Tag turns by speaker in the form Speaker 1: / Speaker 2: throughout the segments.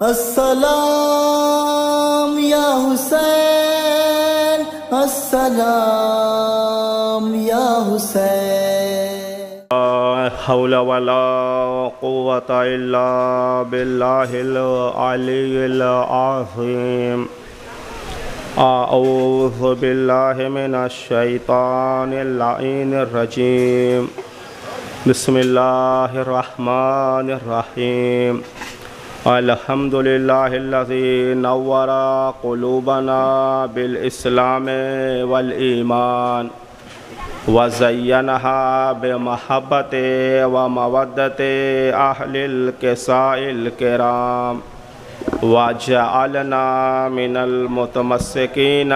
Speaker 1: السلام یا حسین، السلام یا حسین۔
Speaker 2: لا حول ولا قوة الا باللہ العلی العظیم۔ اعوذ باللہ من الشیطان اللعین الرجیم۔ بسم اللہ الرحمن الرحیم۔ الحمد للہ الذی نور قلوبنا بالاسلام والایمان وزینہا بمحبت ومودت اہل الکساء الکرام وجعلنا من المتمسکین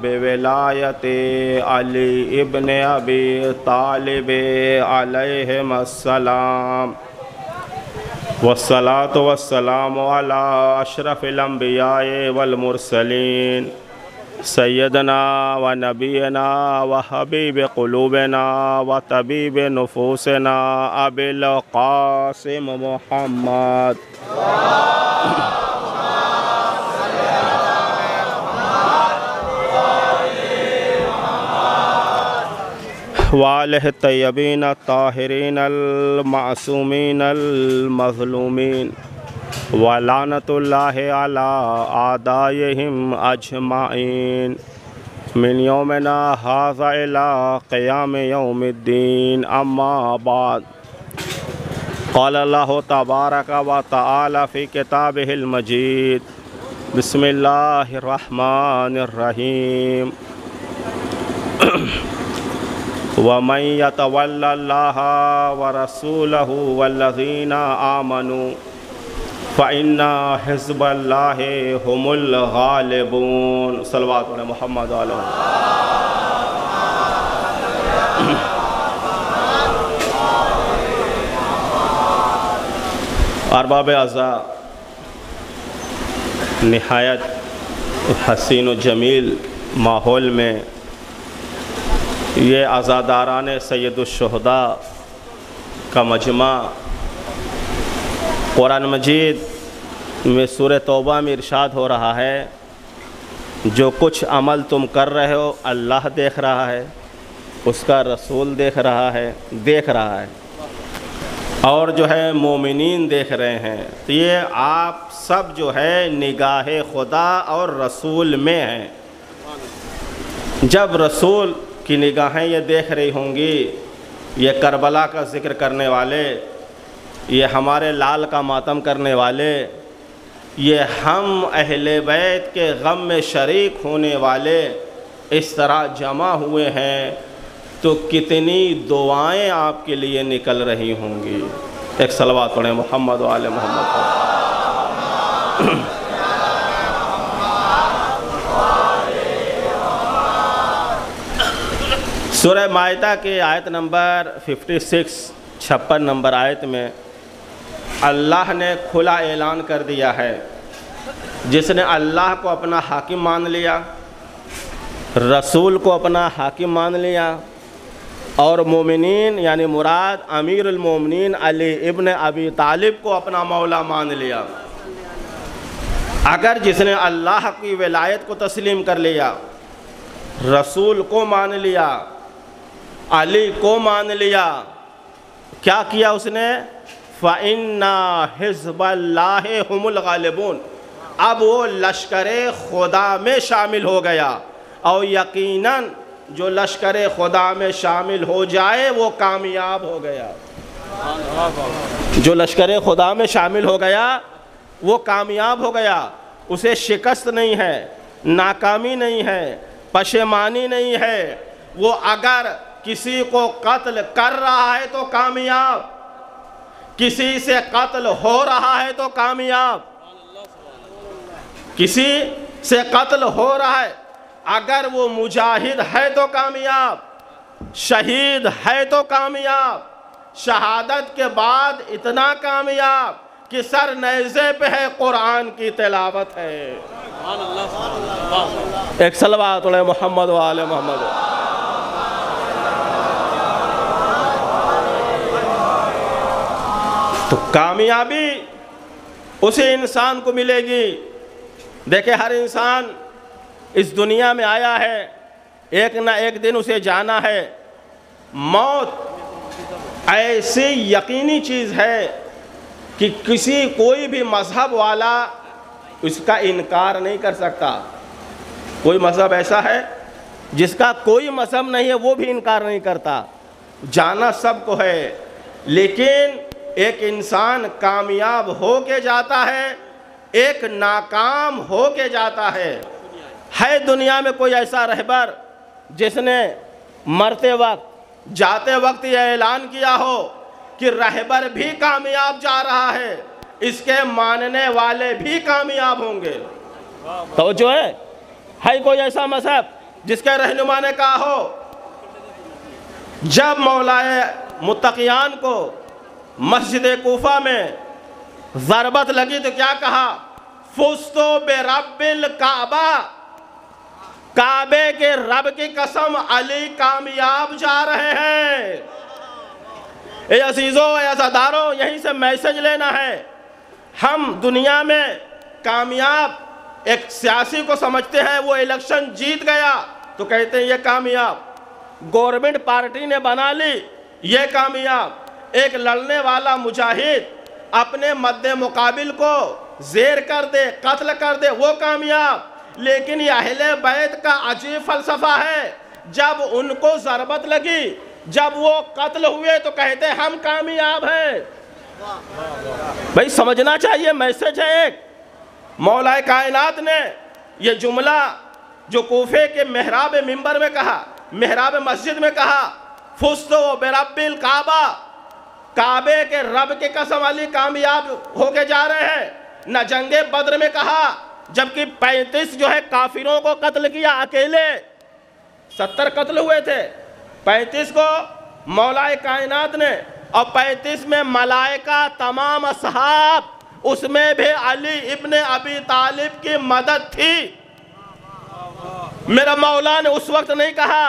Speaker 2: بولایت علی ابن ابی طالب علیہم السلام، والصلاة والسلام علی اشرف الانبیاء والمرسلین سیدنا و نبینا و حبیب قلوبنا و طبیب نفوسنا ابی القاسم محمد وآلہ الطیبین الطاہرین المعصومین المظلومین ولعنۃ اللہ علی اعدائہم اجمعین من یومنا ھذا الی قیام یوم الدین، اما بعد۔ قال اللہ تبارک و تعالی فی کتابہ المجید، بسم اللہ الرحمن الرحیم۔ وَمَن يَتَوَلَّ اللَّهَ وَرَسُولَهُ وَالَّذِينَ آمَنُوا فَإِنَّ حِزْبَ اللَّهِ هُمُ الْغَالِبُونَ۔ صلوات علی محمد علیہ۔ ارباب اعزاء، نہایت حسین و جمیل ماحول میں یہ عزاداران سید الشہداء کا مجمع قرآن مجید میں سورہ توبہ میں ارشاد ہو رہا ہے، جو کچھ عمل تم کر رہے ہو اللہ دیکھ رہا ہے، اس کا رسول دیکھ رہا ہے اور جو ہے مومنین دیکھ رہے ہیں۔ تو یہ آپ سب جو ہے نگاہ خدا اور رسول میں ہیں۔ جب رسول کی نگاہیں یہ دیکھ رہی ہوں گی، یہ کربلا کا ذکر کرنے والے، یہ ہمارے لال کا ماتم کرنے والے، یہ ہم اہل بیت کے غم میں شریک ہونے والے اس طرح جمع ہوئے ہیں، تو کتنی دعائیں آپ کے لیے نکل رہی ہوں گی۔ ایک صلوات پڑھیں محمد و آل محمد۔ سورہ مائدہ کے آیت نمبر 56 نمبر آیت میں اللہ نے کھلا اعلان کر دیا ہے، جس نے اللہ کو اپنا حاکم مان لیا، رسول کو اپنا حاکم مان لیا، اور مومنین یعنی مراد امیر المومنین علی ابن ابی طالب کو اپنا مولا مان لیا۔ اگر جس نے اللہ کی ولایت کو تسلیم کر لیا، رسول کو مان لیا، علی کو مان لیا، کیا کیا اس نے؟ فَإِنَّ حِزْبَ اللَّهِ هُمُ الْغَالِبُونَ، اب وہ لشکر خدا میں شامل ہو گیا، اور یقیناً جو لشکر خدا میں شامل ہو جائے وہ کامیاب ہو گیا۔ جو لشکر خدا میں شامل ہو گیا وہ کامیاب ہو گیا، اسے شکست نہیں ہے، ناکامی نہیں ہے، پشیمانی نہیں ہے۔ وہ اگر کسی کو قتل کر رہا ہے تو کامیاب، کسی سے قتل ہو رہا ہے تو کامیاب، کسی سے قتل ہو رہا ہے، اگر وہ مجاہد ہے تو کامیاب، شہید ہے تو کامیاب، شہادت کے بعد اتنا کامیاب کہ سر نیزے پہ ہے، قرآن کی تلاوت ہے۔ ایک صلوات علی محمد و آل محمد۔ تو کامیابی اسی انسان کو ملے گی۔ دیکھیں ہر انسان اس دنیا میں آیا ہے، ایک نہ ایک دن اسے جانا ہے۔ موت ایسی یقینی چیز ہے کہ کوئی بھی مذہب والا اس کا انکار نہیں کر سکتا۔ کوئی مذہب ایسا ہے جس کا کوئی مذہب نہیں ہے وہ بھی انکار نہیں کرتا، جانا سب کو ہے۔ لیکن ایک انسان کامیاب ہو کے جاتا ہے، ایک ناکام ہو کے جاتا ہے۔ دنیا میں کوئی ایسا رہبر جس نے مرتے وقت جاتے وقت یہ اعلان کیا ہو کہ رہبر بھی کامیاب جا رہا ہے، اس کے ماننے والے بھی کامیاب ہوں گے؟ توجہ ہے کوئی ایسا مذہب جس کے رہنما نے کہا ہو؟ جب مولائے متقیان کو مسجد کوفہ میں ضربت لگی تو کیا کہا؟ فزتو برب الکعبہ، کعبے کے رب کی قسم علی کامیاب جا رہے ہیں۔ اے عزیزوں، اے عزاداروں، یہیں سے میسج لینا ہے۔ ہم دنیا میں کامیاب ایک سیاسی کو سمجھتے ہیں، وہ الیکشن جیت گیا تو کہتے ہیں یہ کامیاب، گورنمنٹ پارٹی نے بنا لی یہ کامیاب، ایک لڑنے والا مجاہد اپنے مد مقابل کو زیر کر دے، قتل کر دے، وہ کامیاب۔ لیکن یہ اہل بیت کا عجیب فلسفہ ہے، جب ان کو ضربت لگی، جب وہ قتل ہوئے تو کہتے ہیں ہم کامیاب ہیں۔ بھائی سمجھنا چاہیے، میسج ہے ایک۔ مولا کائنات نے یہ جملہ جو کوفے کے محراب منبر میں کہا، محراب مسجد میں کہا، فزتو برب الکعبہ، کعبے کے رب کی قسم علی کامیاب ہو کے جا رہے ہیں۔ نہ جنگ بدر میں کہا جبکہ 35 جو ہے کافروں کو قتل کیا اکیلے، 70 قتل ہوئے تھے، 35 کو مولا کائنات نے، اور 35 میں ملائکہ تمام اصحاب، اس میں بھی علی ابن ابی طالب کی مدد تھی۔ میرا مولا نے اس وقت نہیں کہا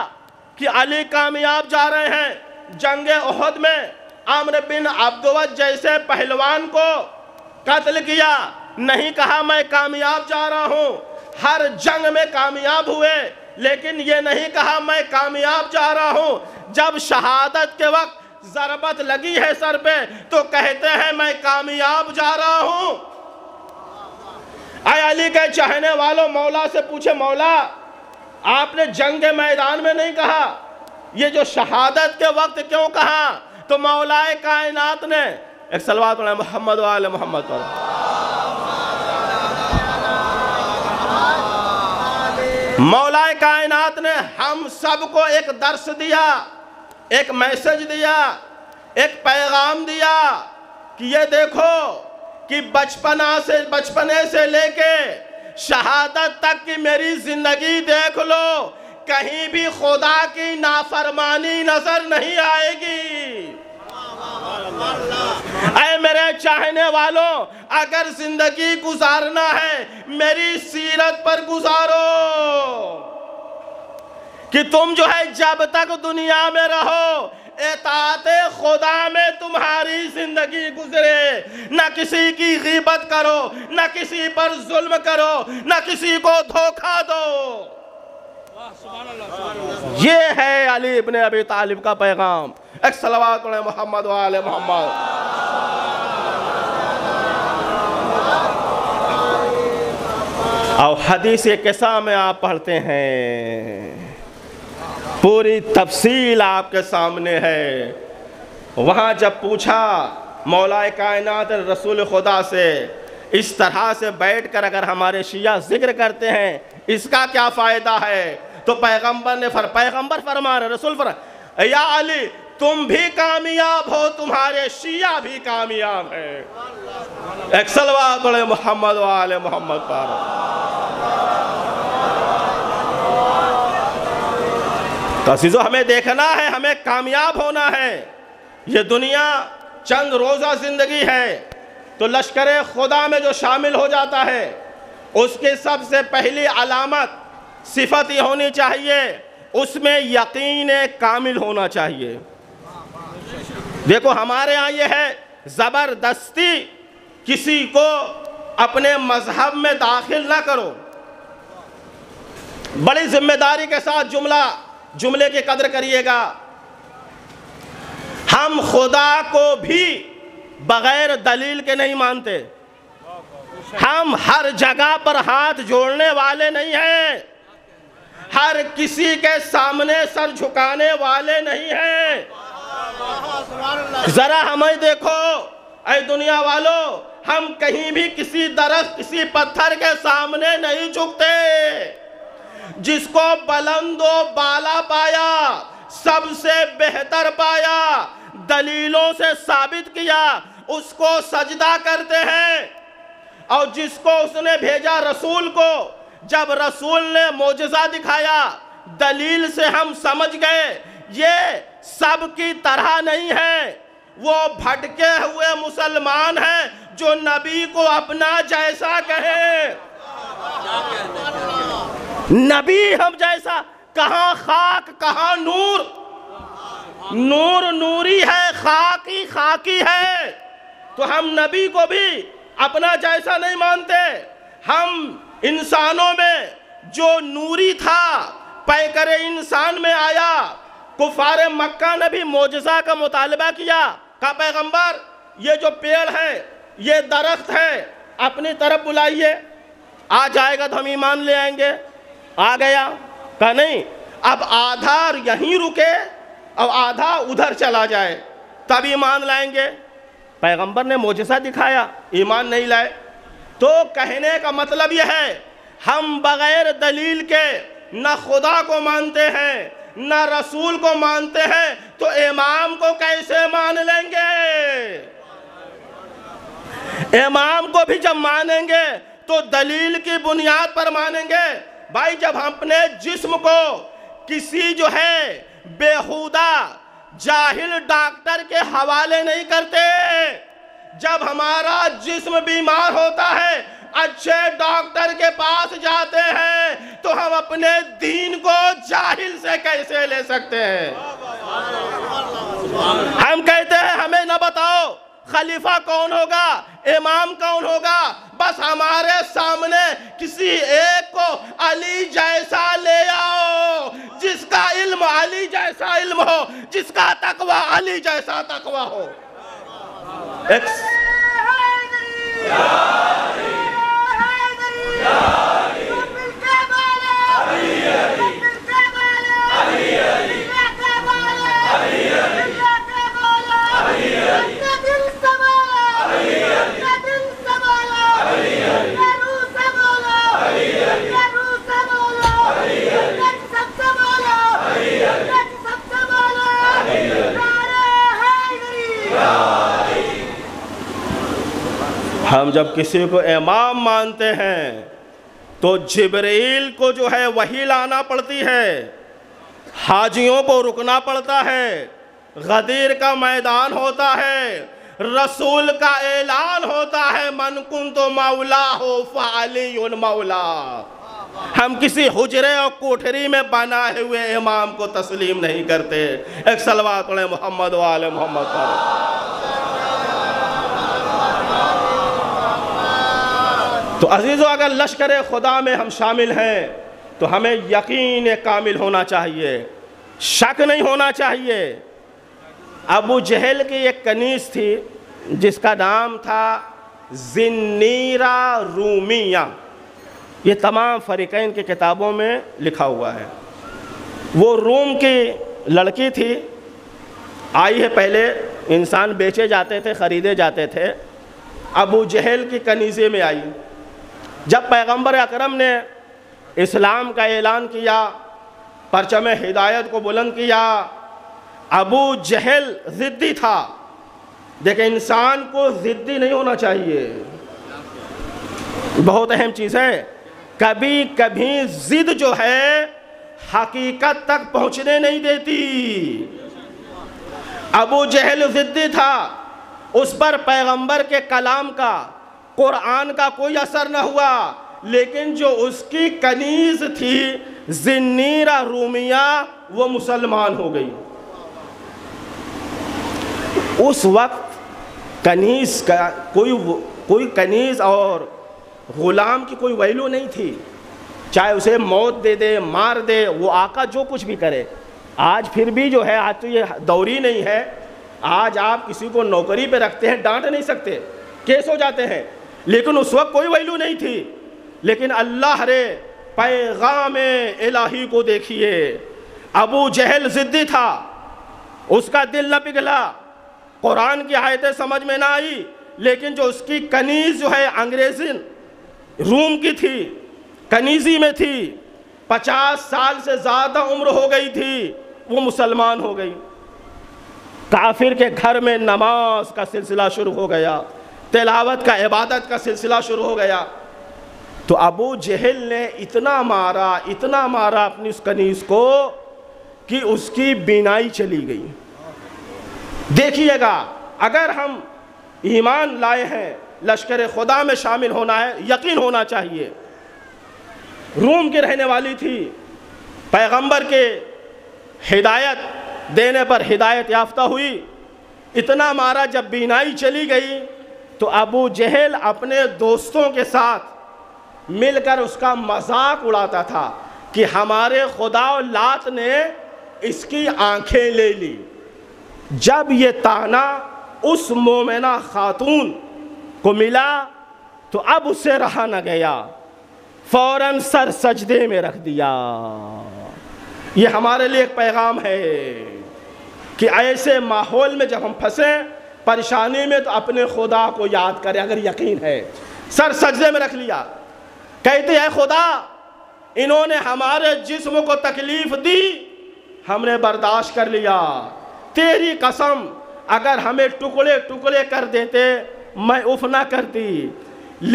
Speaker 2: کہ علی کامیاب جا رہے ہیں۔ جنگ احد میں عمرو بن عبدود جیسے پہلوان کو قتل کیا، نہیں کہا میں کامیاب جا رہا ہوں۔ ہر جنگ میں کامیاب ہوئے، لیکن یہ نہیں کہا میں کامیاب جا رہا ہوں۔ جب شہادت کے وقت ضربت لگی ہے سر پہ تو کہتے ہیں میں کامیاب جا رہا ہوں۔ اے علی کے چاہنے والوں، مولا سے پوچھے مولا آپ نے جنگ کے میدان میں نہیں کہا، یہ جو شہادت کے وقت کیوں کہا؟ تو مولا کائنات نے ایک صلوات علی محمد و آل محمد پر مولا کائنات نے ہم سب کو ایک درس دیا، ایک میسج دیا، ایک پیغام دیا کہ یہ دیکھو کہ بچپنے سے لے کے شہادت تک کی میری زندگی دیکھ لو، کہیں بھی خدا کی نافرمانی نظر نہیں آئے گی۔ اے میرے چاہنے والوں، اگر زندگی گزارنا ہے میری سیرت پر گزارو، کہ تم جو ہے جب تک دنیا میں رہو اطاعت خدا میں تمہاری زندگی گزرے، نہ کسی کی غیبت کرو، نہ کسی پر ظلم کرو، نہ کسی کو دھوکہ دو۔ یہ ہے علی ابن ابی طالب کا پیغام۔ ایک صلوات علی محمد و آل محمد۔ اور حدیث قصہ میں آپ پڑھتے ہیں، پوری تفصیل آپ کے سامنے ہے۔ وہاں جب پوچھا مولا کائنات رسول خدا سے، اس طرح سے بیٹھ کر اگر ہمارے شیعہ ذکر کرتے ہیں اس کا کیا فائدہ ہے؟ تو پیغمبر فرما رہے، رسول فرما، یا علی تم بھی کامیاب ہو، تمہارے شیعہ بھی کامیاب ہیں۔ ایک صلوات علی محمد و آل محمد پر۔ تو عزیزو ہمیں دیکھنا ہے، ہمیں کامیاب ہونا ہے۔ یہ دنیا چند روزہ زندگی ہے، تو لشکر خدا میں جو شامل ہو جاتا ہے اس کی سب سے پہلی علامت صفت یہ ہونی چاہیے، اس میں یقین کامل ہونا چاہیے۔ دیکھو ہمارے ہاں یہ ہے زبردستی کسی کو اپنے مذہب میں داخل نہ کرو۔ بڑی ذمہ داری کے ساتھ جملے کی قدر کریے گا۔ ہم خدا کو بھی بغیر دلیل کے نہیں مانتے۔ ہم ہر جگہ پر ہاتھ جوڑنے والے نہیں ہیں، ہر کسی کے سامنے سر جھکانے والے نہیں ہیں۔ ذرا ہمیں دیکھو اے دنیا والو، ہم کہیں بھی کسی درخت کسی پتھر کے سامنے نہیں جھکتے۔ جس کو بلند و بالا پایا، سب سے بہتر پایا، دلیلوں سے ثابت کیا، اس کو سجدہ کرتے ہیں۔ اور جس کو اس نے بھیجا رسول کو، جب رسول نے معجزہ دکھایا، دلیل سے ہم سمجھ گئے یہ سب کی طرح نہیں ہے، وہ بھٹکے ہوئے مسلمان ہیں جو نبی کو اپنا جیسا کہیں۔ نبی ہم جیسا، کہاں خاک کہاں نور؟ نور نوری ہے، خاکی خاکی ہے۔ تو ہم نبی کو بھی اپنا جیسا نہیں مانتے۔ ہم انسانوں میں جو نوری تھا پیکر انسان میں آیا۔ کفار مکہ نے بھی معجزہ کا مطالبہ کیا، کہا پیغمبر یہ جو پیڑ ہے، یہ درخت ہے، اپنی طرف بلائیے، آ جائے گا تو ہم ایمان لے آئیں گے۔ آ گیا، کہا نہیں، اب آدھا یہیں رکے اور آدھا ادھر چلا جائے تب ایمان لائیں گے۔ پیغمبر نے معجزہ دکھایا، ایمان نہیں لائے۔ تو کہنے کا مطلب یہ ہے ہم بغیر دلیل کے نہ خدا کو مانتے ہیں نہ رسول کو مانتے ہیں، تو امام کو کیسے مان لیں گے؟ امام کو بھی جب مانیں گے تو دلیل کی بنیاد پر مانیں گے۔ بھائی جب ہم اپنے جسم کو کسی جو ہے بیہودہ جاہل ڈاکٹر کے حوالے نہیں کرتے، جب ہمارا جسم بیمار ہوتا ہے اچھے ڈاکٹر کے پاس جاتے ہیں، تو ہم اپنے دین کو جاہل سے کیسے لے سکتے ہیں؟ ہم کہتے ہیں ہمیں نہ بتاؤ خلیفہ کون ہوگا، امام کون ہوگا، بس ہمارے سامنے کسی ایک کو علی جیسا لے آؤ، جس کا علم علی جیسا علم ہو، جس کا تقوی علی جیسا تقوی ہو۔ ہم جب کسی کو امام مانتے ہیں تو جبرائیل کو جو ہے وحی لانا پڑتی ہے، حاجیوں کو رکنا پڑتا ہے، غدیر کا میدان ہوتا ہے، رسول کا اعلان ہوتا ہے من کنت مولا فعلی مولا۔ ہم کسی حجرے اور کوٹھری میں بنائے ہوئے امام کو تسلیم نہیں کرتے۔ ایک صلوات پڑھیں محمد و آل محمد پر۔ تو عزیزو، اگر لشکر خدا میں ہم شامل ہیں تو ہمیں یقین کامل ہونا چاہیے، شک نہیں ہونا چاہیے۔ ابو جہل کی ایک کنیز تھی جس کا نام تھا زنیرہ رومیہ، یہ تمام فریقین کی کتابوں میں لکھا ہوا ہے۔ وہ روم کی لڑکی تھی، آئی ہے، پہلے انسان بیچے جاتے تھے، خریدے جاتے تھے، ابو جہل کی کنیزے میں آئی۔ جب پیغمبر اکرم نے اسلام کا اعلان کیا، پرچم ہدایت کو بلند کیا، ابو جہل ضدی تھا۔ دیکھیں انسان کو ضدی نہیں ہونا چاہیے، بہت اہم چیز ہے۔ کبھی کبھی ضد جو ہے حقیقت تک پہنچنے نہیں دیتی۔ ابو جہل ضدی تھا، اس پر پیغمبر کے کلام کا، قرآن کا کوئی اثر نہ ہوا، لیکن جو اس کی کنیز تھی زنیرہ رومیہ، وہ مسلمان ہو گئی۔ اس وقت کنیز کا کوئی کوئی کنیز اور غلام کی کوئی ویلو نہیں تھی، چاہے اسے موت دے دے، مار دے، وہ آقا جو کچھ بھی کرے۔ آج پھر بھی جو ہے، آج تو یہ دوری نہیں ہے، آج آپ کسی کو نوکری پہ رکھتے ہیں، ڈانٹ نہیں سکتے، کیس ہو جاتے ہیں، لیکن اس وقت کوئی ویلو نہیں تھی۔ لیکن اللہ رے پیغام الہی کو دیکھیے، ابو جہل ضدی تھا، اس کا دل نہ پگھلا، قرآن کی آیتیں سمجھ میں نہ آئی، لیکن جو اس کی کنیز جو ہے انگریزی روم کی تھی، کنیزی میں تھی، 50 سال سے زیادہ عمر ہو گئی تھی، وہ مسلمان ہو گئی۔ کافر کے گھر میں نماز کا سلسلہ شروع ہو گیا، تلاوت کا، عبادت کا سلسلہ شروع ہو گیا۔ تو ابو جہل نے اتنا مارا اپنی اس کنیز کو کہ اس کی بینائی چلی گئی۔ دیکھیے گا، اگر ہم ایمان لائے ہیں، لشکر خدا میں شامل ہونا ہے، یقین ہونا چاہیے۔ روم کی رہنے والی تھی، پیغمبر کے ہدایت دینے پر ہدایت یافتہ ہوئی، اتنا مارا، جب بینائی چلی گئی تو ابو جہل اپنے دوستوں کے ساتھ مل کر اس کا مذاق اڑاتا تھا کہ ہمارے خدا و لات نے اس کی آنکھیں لے لی۔ جب یہ طعنہ اس مومنہ خاتون کو ملا تو اب اسے رہا نہ گیا، فوراً سر سجدے میں رکھ دیا۔ یہ ہمارے لیے ایک پیغام ہے کہ ایسے ماحول میں جب ہم پھنسیں، پریشانی میں، تو اپنے خدا کو یاد کریں اگر یقین ہے۔ سر سجدے میں رکھ لیا، کہتے ہیں خدا انہوں نے ہمارے جسم کو تکلیف دی، ہم نے برداشت کر لیا، تیری قسم اگر ہمیں ٹکڑے ٹکڑے کر دیتے میں اف نہ کرتی،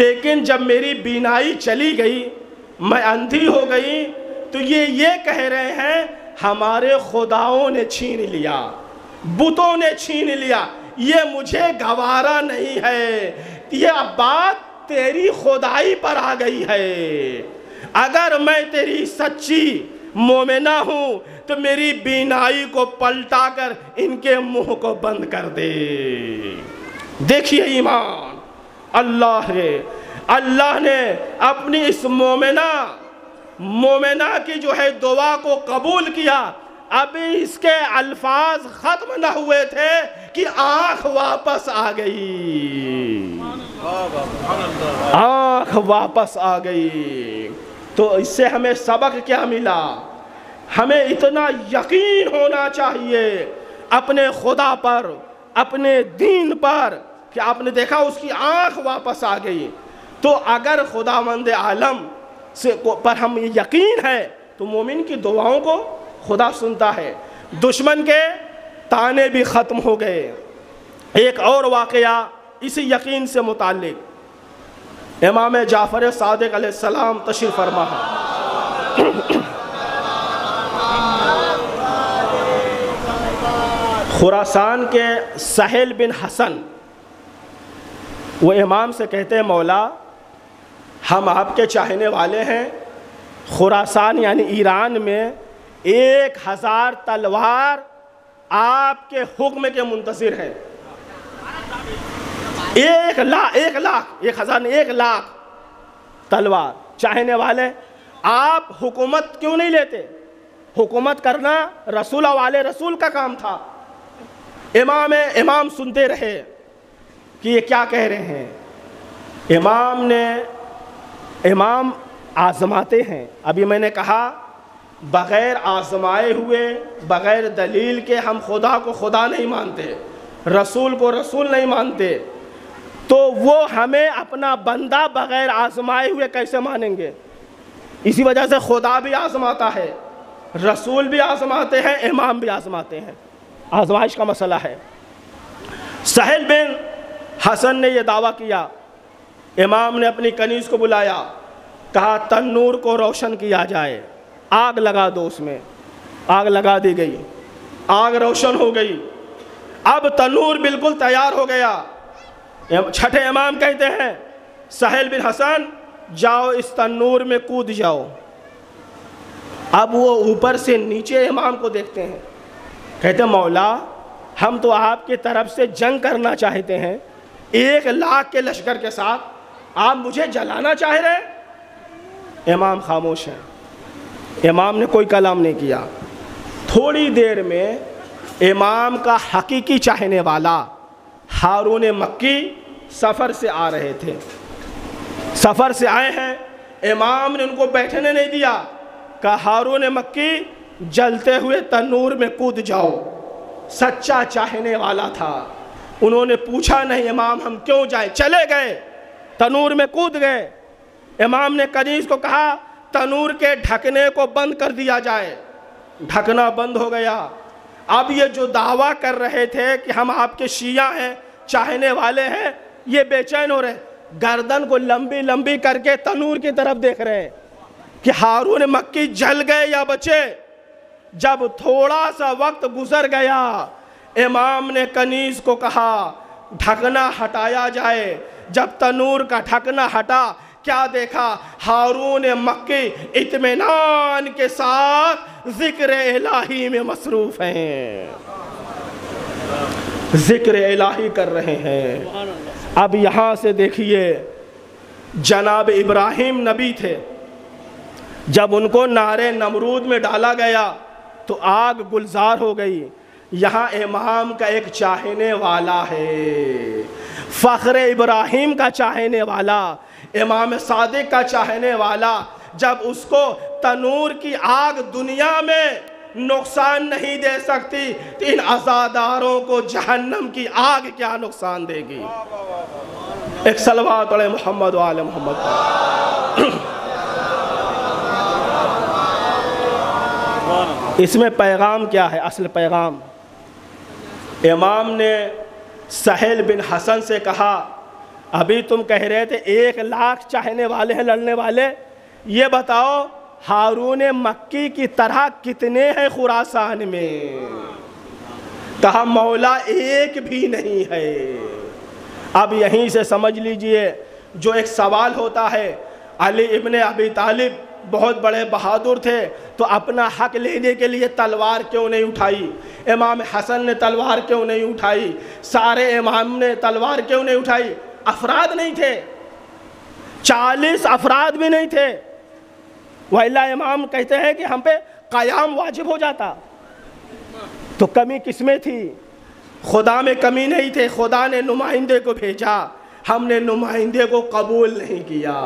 Speaker 2: لیکن جب میری بینائی چلی گئی، میں اندھی ہو گئی، تو یہ کہہ رہے ہیں ہمارے خداؤں نے چھین لیا، بتوں نے چھین لیا، یہ مجھے گوارا نہیں ہے، یہ اب بات تیری خدائی پر آ گئی ہے، اگر میں تیری سچی مومنہ ہوں تو میری بینائی کو پلٹا کر ان کے منہ کو بند کر دے۔ دیکھیے ایمان، اللہ نے اپنی اس مومنہ کی جو ہے دعا کو قبول کیا۔ ابھی اس کے الفاظ ختم نہ ہوئے تھے کہ آنکھ واپس آ گئی، آنکھ واپس آ گئی۔ تو اس سے ہمیں سبق کیا ملا؟ ہمیں اتنا یقین ہونا چاہیے اپنے خدا پر، اپنے دین پر، کہ آپ نے دیکھا اس کی آنکھ واپس آ گئی۔ تو اگر خداوند عالم پر ہم یقین ہے تو مومن کی دعاؤں کو خدا سنتا ہے، دشمن کے تانے بھی ختم ہو گئے۔ ایک اور واقعہ اسی یقین سے متعلق، امام جعفر صادق علیہ السلام تشریف فرما ہے۔ خراسان کے سہیل بن حسن وہ امام سے کہتے ہیں مولا ہم آپ کے چاہنے والے ہیں، خراسان یعنی ایران میں 1000 تلوار آپ کے حکم کے منتظر ہیں۔ 1 لاکھ تلوار چاہنے والے، آپ حکومت کیوں نہیں لیتے؟ حکومت کرنا رسول والے رسول کا کام تھا۔ امام سنتے رہے کہ یہ کیا کہہ رہے ہیں۔ امام آزماتے ہیں۔ ابھی میں نے کہا بغیر آزمائے ہوئے، بغیر دلیل کے ہم خدا کو خدا نہیں مانتے، رسول کو رسول نہیں مانتے، تو وہ ہمیں اپنا بندہ بغیر آزمائے ہوئے کیسے مانیں گے؟ اسی وجہ سے خدا بھی آزماتا ہے، رسول بھی آزماتے ہیں، امام بھی آزماتے ہیں، آزمائش کا مسئلہ ہے۔ سہیل بن حسن نے یہ دعویٰ کیا، امام نے اپنی کنیز کو بلایا، کہا تنور کو روشن کیا جائے، آگ لگا دو، اس میں آگ لگا دی گئی، آگ روشن ہو گئی، اب تنور بالکل تیار ہو گیا۔ چھٹے امام کہتے ہیں سہیل بن حسن جاؤ اس تنور میں کود جاؤ۔ اب وہ اوپر سے نیچے امام کو دیکھتے ہیں، کہتے ہیں مولا ہم تو آپ کی طرف سے جنگ کرنا چاہتے ہیں، 1,00,000 کے لشکر کے ساتھ آپ مجھے جلانا چاہ رہے ہیں؟ امام خاموش ہیں، امام نے کوئی کلام نہیں کیا۔ تھوڑی دیر میں امام کا حقیقی چاہنے والا ہارون مکی سفر سے آ رہے تھے، سفر سے آئے ہیں، امام نے ان کو بیٹھنے نہیں دیا، کہا ہارون مکی جلتے ہوئے تنور میں کود جاؤ۔ سچا چاہنے والا تھا، انہوں نے پوچھا نہیں امام ہم کیوں جائیں، چلے گئے تنور میں کود گئے۔ امام نے کنیز کو کہا تنور کے ڈھکنے کو بند کر دیا جائے، ڈھکنا بند ہو گیا۔ اب یہ جو دعویٰ کر رہے تھے کہ ہم آپ کے شیعہ ہیں، چاہنے والے ہیں، یہ بے چین ہو رہے، گردن کو لمبی لمبی کر کے تنور کی طرف دیکھ رہے ہیں کہ ہارون مکی جل گئے یا بچے۔ جب تھوڑا سا وقت گزر گیا، امام نے کنیز کو کہا ڈھکنا ہٹایا جائے۔ جب تنور کا ڈھکنا ہٹا، کیا دیکھا؟ ہارون مکی اطمینان کے ساتھ ذکر الہی میں مصروف ہیں، ذکر الہی کر رہے ہیں۔ اب یہاں سے دیکھیے، جناب ابراہیم نبی تھے، جب ان کو نار نمرود میں ڈالا گیا تو آگ گلزار ہو گئی۔ یہاں امام کا ایک چاہنے والا ہے، فخر ابراہیم کا چاہنے والا، امام صادق کا چاہنے والا، جب اس کو تنور کی آگ دنیا میں نقصان نہیں دے سکتی تو ان عزاداروں کو جہنم کی آگ کیا نقصان دے گی؟ ایک صلوات علی محمد و آل محمد۔ اس میں پیغام کیا ہے؟ اصل پیغام، امام نے سہیل بن حسن سے کہا ابھی تم کہہ رہے تھے 1,00,000 چاہنے والے ہیں، لڑنے والے، یہ بتاؤ ہارون مکی کی طرح کتنے ہیں خراسان میں؟ کہا مولا ایک بھی نہیں ہے۔ اب یہیں سے سمجھ لیجئے جو ایک سوال ہوتا ہے، علی ابن ابی طالب بہت بڑے بہادر تھے تو اپنا حق لینے کے لیے تلوار کیوں نہیں اٹھائی؟ امام حسن نے تلوار کیوں نہیں اٹھائی؟ سارے امام نے تلوار کیوں نہیں اٹھائی؟ افراد نہیں تھے، 40 افراد بھی نہیں تھے، وَإِلَّا امام کہتے ہیں کہ ہم پہ قیام واجب ہو جاتا۔ تو کمی کس میں تھی؟ خدا میں کمی نہیں تھے، خدا نے نمائندے کو بھیجا، ہم نے نمائندے کو قبول نہیں کیا،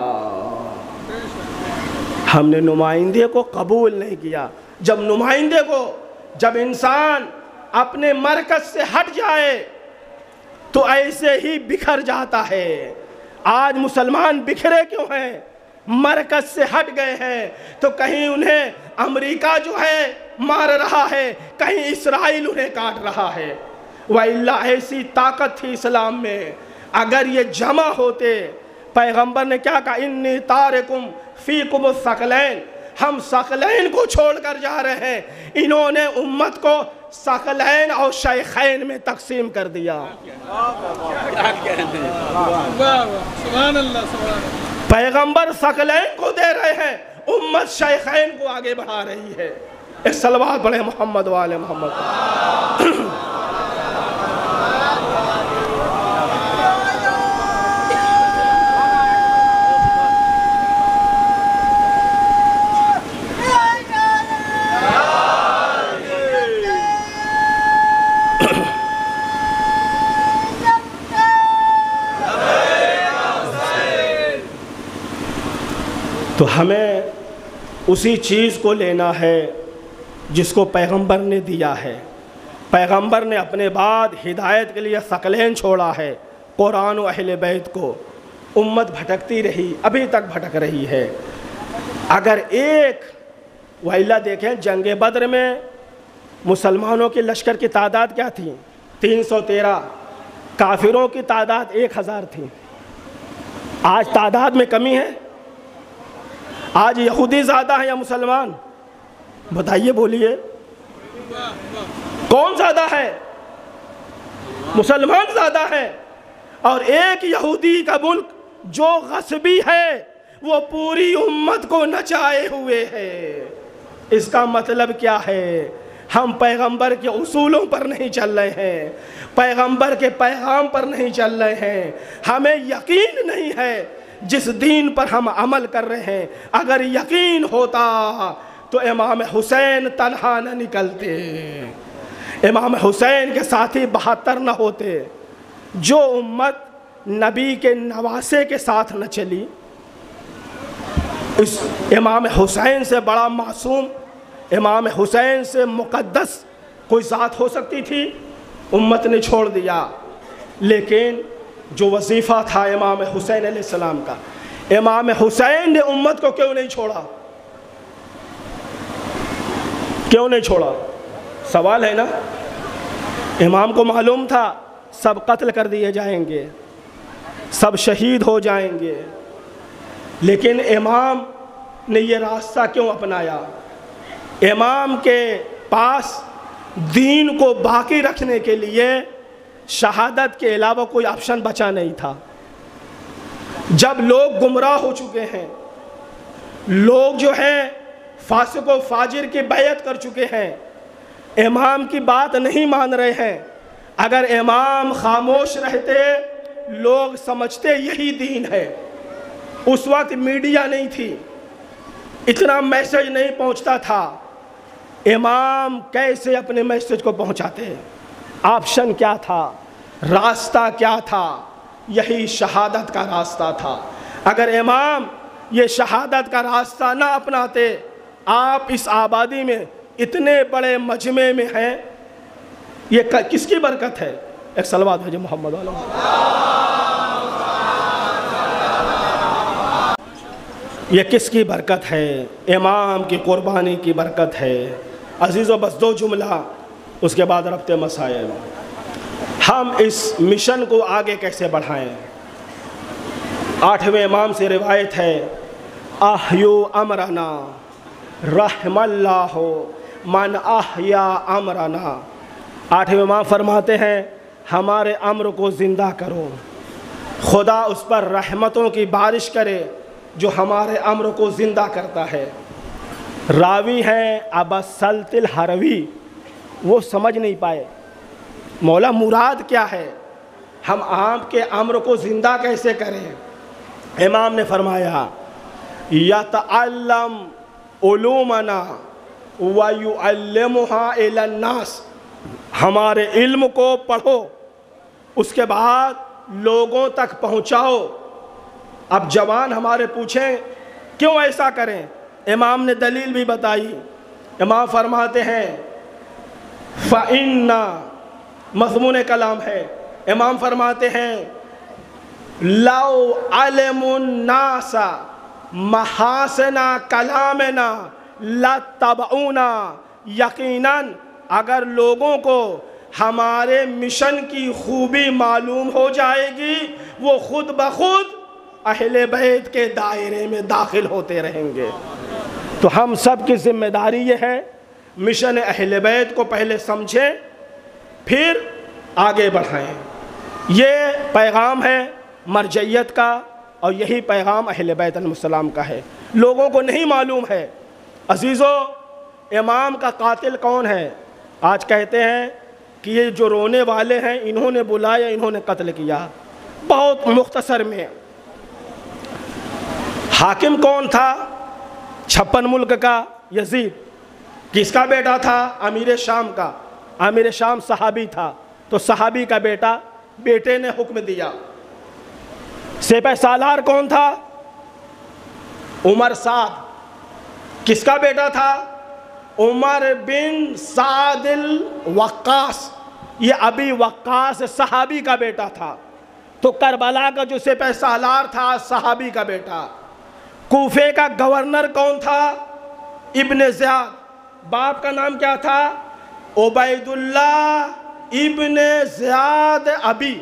Speaker 2: ہم نے نمائندے کو قبول نہیں کیا۔ جب انسان اپنے مرکز سے ہٹ جائے تو ایسے ہی بکھر جاتا ہے۔ آج مسلمان بکھرے کیوں ہیں؟ مرکز سے ہٹ گئے ہیں، تو کہیں انہیں امریکہ جو ہے مار رہا ہے، کہیں اسرائیل انہیں کاٹ رہا ہے۔ وَإِلَّا ایسی طاقت تھی اسلام میں، اگر یہ جمع ہوتے، پیغمبر نے کیا کہا؟ انی تارکم فیکم الثقلین، ہم ثقلین کو چھوڑ کر جا رہے ہیں۔ انہوں نے امت کو ثقلین اور شیخین میں تقسیم کر دیا۔ پیغمبر ثقلین کو دے رہے ہیں، امت شیخین کو آگے بڑھا رہی ہے۔ ایک صلوات پڑھیں محمد و آل محمد۔ تو ہمیں اسی چیز کو لینا ہے جس کو پیغمبر نے دیا ہے۔ پیغمبر نے اپنے بعد ہدایت کے لیے ثقلین چھوڑا ہے، قرآن و اہل بیت کو۔ امت بھٹکتی رہی، ابھی تک بھٹک رہی ہے۔ اگر ایک وَإِلَّا دیکھیں جنگ بدر میں مسلمانوں کے لشکر کی تعداد کیا تھی؟ 313، کافروں کی تعداد 1000 تھی۔ آج تعداد میں کمی ہے؟ آج یہودی زیادہ ہے یا مسلمان؟ بتائیے، بولیے، کون زیادہ ہے؟ مسلمان زیادہ ہے۔ اور ایک یہودی کا ملک جو غصبی ہے وہ پوری امت کو نچائے ہوئے ہے۔ اس کا مطلب کیا ہے؟ ہم پیغمبر کے اصولوں پر نہیں چل رہے ہیں، پیغمبر کے پیغام پر نہیں چل رہے ہیں، ہمیں یقین نہیں ہے جس دین پر ہم عمل کر رہے ہیں۔ اگر یقین ہوتا تو امام حسین تنہا نہ نکلتے، امام حسین کے ساتھی 72 نہ ہوتے۔ جو امت نبی کے نواسے کے ساتھ نہ چلی، اس امام حسین سے بڑا معصوم، امام حسین سے مقدس کوئی ذات ہو سکتی تھی؟ امت نے چھوڑ دیا۔ لیکن جو وظیفہ تھا امام حسین علیہ السلام کا، امام حسین نے امت کو کیوں نہیں چھوڑا؟ کیوں نہیں چھوڑا؟ سوال ہے نا۔ امام کو معلوم تھا سب قتل کر دیے جائیں گے، سب شہید ہو جائیں گے، لیکن امام نے یہ راستہ کیوں اپنایا؟ امام کے پاس دین کو باقی رکھنے کے لیے شہادت کے علاوہ کوئی آپشن بچا نہیں تھا۔ جب لوگ گمراہ ہو چکے ہیں، لوگ جو ہیں فاسق و فاجر کی بیعت کر چکے ہیں، امام کی بات نہیں مان رہے ہیں، اگر امام خاموش رہتے لوگ سمجھتے یہی دین ہے۔ اس وقت میڈیا نہیں تھی، اتنا میسج نہیں پہنچتا تھا، امام کیسے اپنے میسج کو پہنچاتے؟ آپشن کیا تھا؟ راستہ کیا تھا؟ یہی شہادت کا راستہ تھا۔ اگر امام یہ شہادت کا راستہ نہ اپناتے، آپ اس آبادی میں اتنے بڑے مجمع میں ہیں، یہ کس کی برکت ہے؟ ایک صلوات بھیجیں محمد علیہ۔ یہ کس کی برکت ہے؟ امام کی قربانی کی برکت ہے۔ عزیزو بس 2 جملہ، اس کے بعد ربط مسائل۔ ہم اس مشن کو آگے کیسے بڑھائیں؟ 8ویں امام سے روایت ہے، احیو امرنا رحم اللہ من احیا امرنا۔ 8ویں امام فرماتے ہیں ہمارے امر کو زندہ کرو، خدا اس پر رحمتوں کی بارش کرے جو ہمارے امر کو زندہ کرتا ہے۔ راوی ہیں ابا سلط الحروی، وہ سمجھ نہیں پائے مولا مراد کیا ہے، ہم آپ کے امر کو زندہ کیسے کریں؟ امام نے فرمایا یتعلم علومنا ویعلمها الی الناس، ہمارے علم کو پڑھو، اس کے بعد لوگوں تک پہنچاؤ۔ اب جوان ہمارے پوچھیں کیوں ایسا کریں؟ امام نے دلیل بھی بتائی۔ امام فرماتے ہیں فَإِنَّ، مضمون کلام ہے، امام فرماتے ہیں لَوْ عَلِمُ النَّاسَ مَحَاسِنَ کَلَامِنَا لَاتَّبَعُونَا، یقیناً اگر لوگوں کو ہمارے مشن کی خوبی معلوم ہو جائے گی، وہ خود بخود اہل بیت کے دائرے میں داخل ہوتے رہیں گے۔ تو ہم سب کی ذمہ داری یہ ہے مشن اہل بیت کو پہلے سمجھیں پھر آگے بڑھائیں۔ یہ پیغام ہے مرجعیت کا، اور یہی پیغام اہل بیت علیہ السلام کا ہے۔ لوگوں کو نہیں معلوم ہے۔ عزیزو، امام کا قاتل کون ہے؟ آج کہتے ہیں کہ یہ جو رونے والے ہیں انہوں نے بلایا، انہوں نے قتل کیا۔ بہت مختصر میں، حاکم کون تھا 56 ملک کا؟ یزید۔ کس کا بیٹا تھا؟ امیر شام کا۔ امیر شام صحابی تھا، تو صحابی کا بیٹا، بیٹے نے حکم دیا۔ سپہ سالار کون تھا؟ عمر سعد۔ کس کا بیٹا تھا؟ عمر بن سعد الوقاص۔ یہ ابی وقاص صحابی کا بیٹا تھا۔ تو کربلا کا جو سپہ سالار تھا صحابی کا بیٹا۔ کوفے کا گورنر کون تھا؟ ابن زیاد۔ باپ کا نام کیا تھا؟ عبید اللہ ابن زیاد ابی۔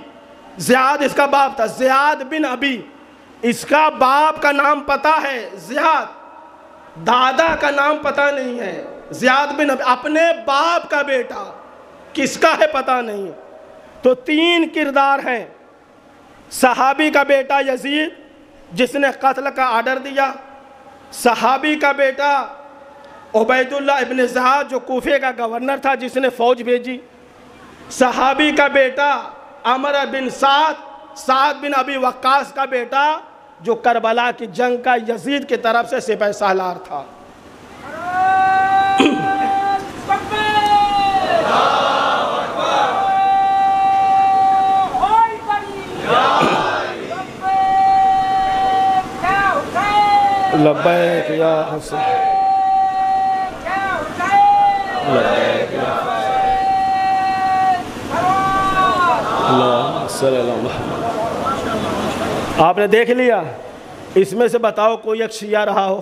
Speaker 2: زیاد اس کا باپ تھا، زیاد بن ابی۔ اس کا باپ کا نام پتہ ہے زیاد، دادا کا نام پتہ نہیں ہے۔ زیاد بن ابی اپنے باپ کا بیٹا، کس کا ہے پتہ نہیں۔ تو 3 کردار ہیں۔ صحابی کا بیٹا یزید جس نے قتل کا آرڈر دیا، صحابی کا بیٹا عبیداللہ ابن زیاد جو کوفے کا گورنر تھا جس نے فوج بھیجی، صحابی کا بیٹا عمر بن سعد بن ابی وقاص کا بیٹا جو کربلا کی جنگ کا یزید کی طرف سے سپہ سالار تھا۔ لبیک یا حسین، لبیک یا اللہ صلی اللہ علیہ وسلم۔ آپ نے دیکھ لیا، اس میں سے بتاؤ کوئی ایک شیعہ رہا ہو؟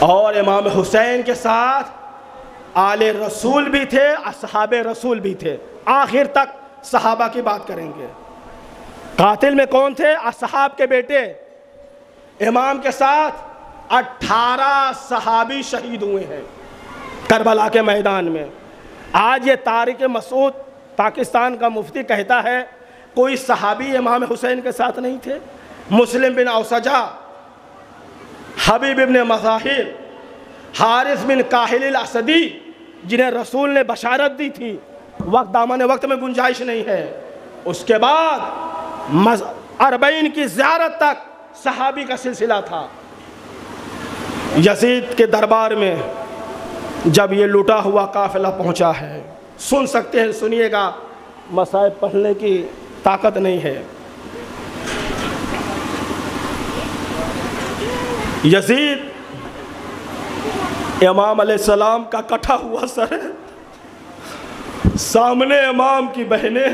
Speaker 2: اور امام حسین کے ساتھ آل رسول بھی تھے، اصحاب رسول بھی تھے، آخر تک صحابہ کی بات کریں گے۔ قاتل میں کون تھے؟ اصحاب کے بیٹے۔ امام کے ساتھ 18 صحابی شہید ہوئے ہیں کربلا کے میدان میں۔ آج یہ طارق مسعود پاکستان کا مفتی کہتا ہے کوئی صحابی امام حسین کے ساتھ نہیں تھے۔ مسلم بن اوسجہ، حبیب بن مظاہر، حارث بن کاہل الاسدی جنہیں رسول نے بشارت دی تھی، دامن وقت میں گنجائش نہیں ہے۔ اس کے بعد 40 کی زیارت تک صحابی کا سلسلہ تھا۔ یزید کے دربار میں جب یہ لوٹا ہوا قافلہ پہنچا ہے، سن سکتے ہیں، سنیے گا، مصائب پڑھنے کی طاقت نہیں ہے۔ یزید امام علیہ السلام کا کٹا ہوا سر ہے، سامنے امام کی بہنیں،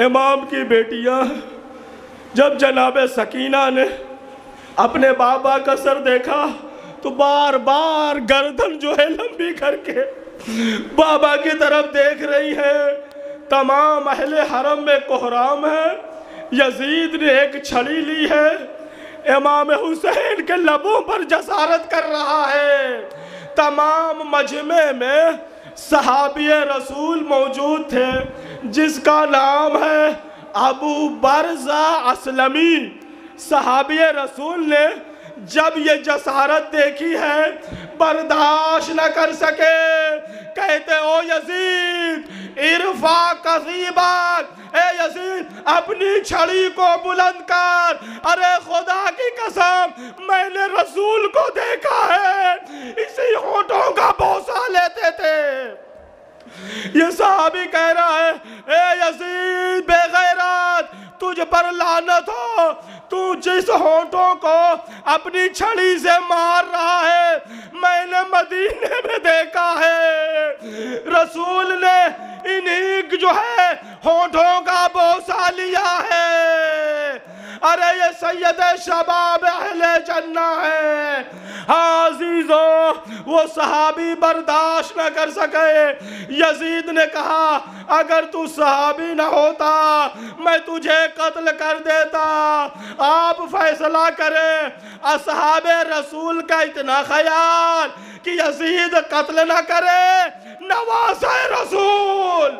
Speaker 2: امام کی بیٹیاں۔ جب جناب سکینہ نے اپنے بابا کا سر دیکھا تو بار بار گردن جو ہے لمبی کر کے بابا کی طرف دیکھ رہی ہے۔ تمام اہل حرم میں کوہرام ہے۔ یزید نے ایک چھڑی لی ہے، امام حسین کے لبوں پر جسارت کر رہا ہے۔ تمام مجمع میں صحابی رسول موجود تھے جس کا نام ہے ابو برزہ اسلمی۔ صحابی رسول نے جب یہ جسارت دیکھی ہے برداشت نہ کر سکے، کہتے او یزید ارفع قضیبک، اے یزید اپنی چھڑی کو بلند کر۔ ارے خدا کی قسم میں نے رسول کو دیکھا ہے، اسی ہونٹوں کا بوسہ لیتے تھے۔ یہ صحابی کہہ رہا ہے اے یزید بے غیرت، تجھ پر لعنت ہو، تو جس ہونٹوں کو اپنی چھڑی سے مار رہا ہے میں نے مدینے میں دیکھا ہے۔ رسول نے انہی جو ہے ہونٹوں کا بوسہ لیا ہے۔ ارے یہ سید شباب اہل جنہ ہے۔ ہاں عزیزو، وہ صحابی برداشت نہ کر سکے۔ یزید نے کہا اگر تو صحابی نہ ہوتا میں تجھے قتل کر دیتا۔ آپ فیصلہ کریں، اصحاب رسول کا اتنا خیال کہ یزید قتل نہ کرے، نواز رسول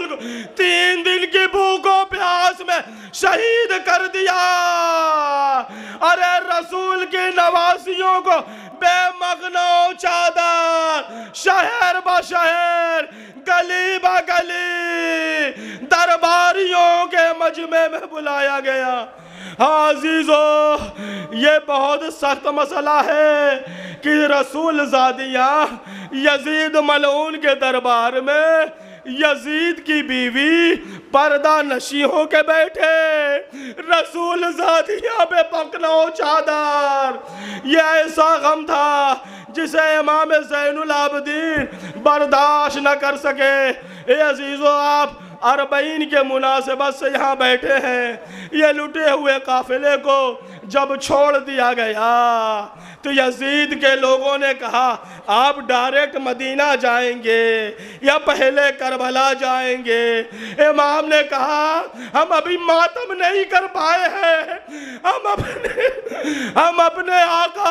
Speaker 2: کو 3 دن کی بھوک و پیاس میں شہید کر دیا۔ ارے رسول کی نواسیوں کو بے مغنو چادر، شہر با شہر، گلی با گلی، درباریوں کے مجمع میں بلایا گیا۔ ہاں عزیزو، یہ بہت سخت مسئلہ ہے کہ رسول زادیاں یزید ملعون کے دربار میں یزید کی بیوی پردہ نشی ہو کے بیٹھے، رسول زادیاں بے پکنو چادر۔ یہ ایسا غم تھا جسے امام زین العابدین برداشت نہ کر سکے۔ اے عزیزو، آپ 40 کے مناسبت سے یہاں بیٹھے ہیں۔ یہ لٹے ہوئے قافلے کو جب چھوڑ دیا گیا، تو یزید کے لوگوں نے کہا آپ ڈائریکٹ مدینہ جائیں گے یا پہلے کربلا جائیں گے؟ امام نے کہا ہم ابھی ماتم نہیں کر پائے ہیں، ہم اپنے آقا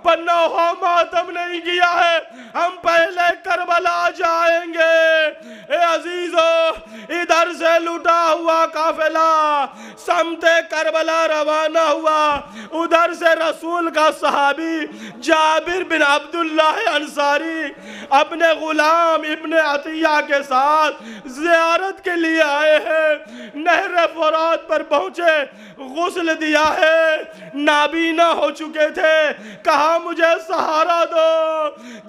Speaker 2: پر نوحہ ماتم نہیں کیا ہے، ہم پہلے کربلا جائیں گے۔ اے عزیزو، ادھر سے لٹا ہوا قافلہ سمت کربلا روانہ ہوا، ادھر سے رسول کا صحابی جابر بن عبداللہ انصاری اپنے غلام ابن عطیہ کے ساتھ زیارت کے لیے آئے ہیں، نہر فرات پر پہنچے، غسل دیا ہے، نابینا ہو چکے تھے، کہا مجھے سہارا دو۔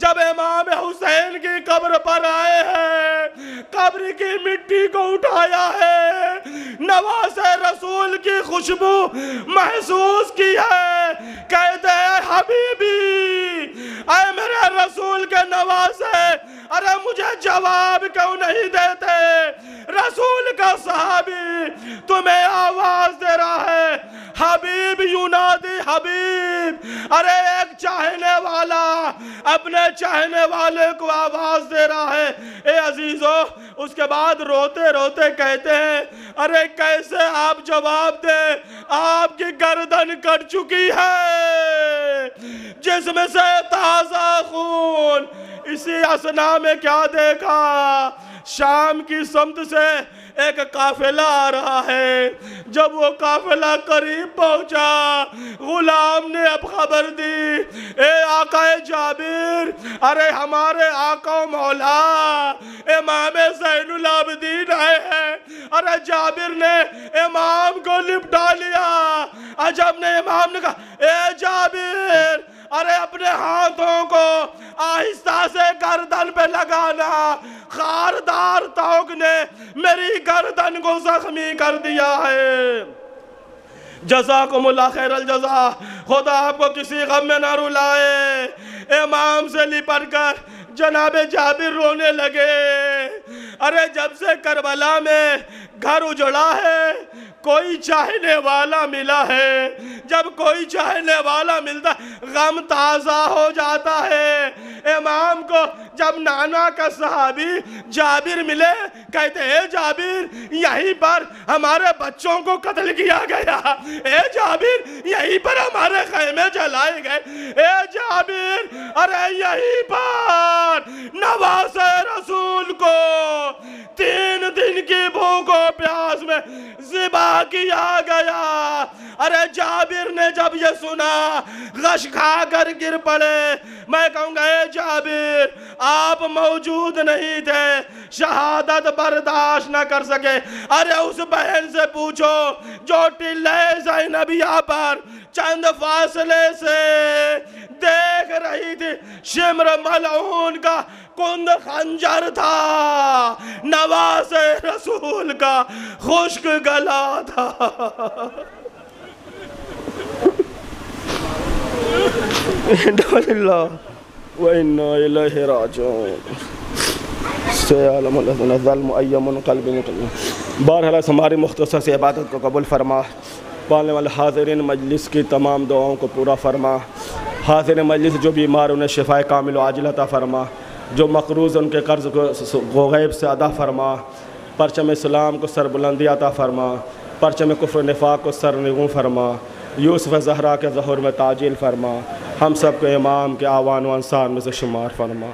Speaker 2: جب امام حسین کی قبر پر آئے ہیں، قبر کی مٹی کو اٹھایا ہے، نواز رسول کی خوشبو محسوس کی ہے، کہتے ہیں حبیبی، اے میرے رسول کے نوازے، ارے مجھے جواب کیوں نہیں دیتے؟ رسول کا صحابی تمہیں آواز دے رہا ہے، حبیب ینادی حبیب، ارے ایک چاہنے والا اپنے چاہنے والے کو آواز دے رہا ہے۔ اے عزیزو، اس کے بعد روتے روتے کہتے ہیں ارے کیسے آپ جواب دیں، آپ کی گردن کٹ چکی ہے، جسم سے تازہ خون۔ اسی اثناء میں کیا دیکھا؟ شام کی سمت سے ایک قافلہ آ رہا ہے۔ جب وہ قافلہ قریب پہنچا، غلام نے اب خبر دی، اے آقا جابر، ارے ہمارے آقا و مولا امام زین العابدین آئے ہیں۔ ارے جابر نے امام کو لپٹا لیا۔ جب نے امام نے کہا اے جابر، ارے اپنے ہاتھوں کو آہستہ سے گردن پہ لگانا، خاردار توق نے میری گردن کو زخمی کر دیا ہے۔ جزاکم اللہ خیر الجزا، خدا آپ کو کسی غم میں نہ رلائے۔ امام سے لپٹ کر جناب جابر رونے لگے۔ ارے جب سے کربلا میں گھر اجڑا ہے، کوئی چاہنے والا ملا ہے، جب کوئی چاہنے والا ملتا غم تازہ ہو جاتا ہے۔ امام کو جب نانا کا صحابی جابر ملے، کہتے ہیں جابر یہیں پر ہمارے بچوں کو قتل کیا گیا، اے جابر یہیں پر ہمارے خیمے جلائے گئے، اے جابر ارے یہیں پر نواز رسول کو 3 دن کی بھوک و پیاس میں ذبح کیا گیا۔ ارے جابر نے جب یہ سنا غش کھا کر گر پڑے۔ میں کہوں گا اے جابر، آپ موجود نہیں تھے، شہادت برداشت نہ کر سکے۔ ارے اس بہن سے پوچھو جو ٹلے زینبیہ پر چند فاصلے سے دیکھ رہی تھی، شمر ملعون کا کند خنجر تھا، نواز رسول کا خشک گلا تھا۔ وَإِنَّا إِلَيْهِ رَاجِعُونَ۔ سَيَعْلَمُ الَّذِينَ ظَلَمُوا أَيَّ مُنْقَلِبٍ يَنقَلِبُونَ۔ بہرحال ہماری مختصر سی عبادت کو قبول فرما، پالنے والے حاضرین مجلس کی تمام دعاؤں کو پورا فرما، حاضر مجلس جو بیمار انہیں شفاء کامل و عاجل عطا فرما، جو مقروض ان کے قرض کو غیب سے ادا فرما، پرچم اسلام کو سربلندی عطا فرما، پرچم کفر و نفاق کو سرنگوں فرما، یوسف زہرا کے ظہور میں تعجیل فرما، ہم سب کو امام کے آوان و انصار میں سے شمار فرما۔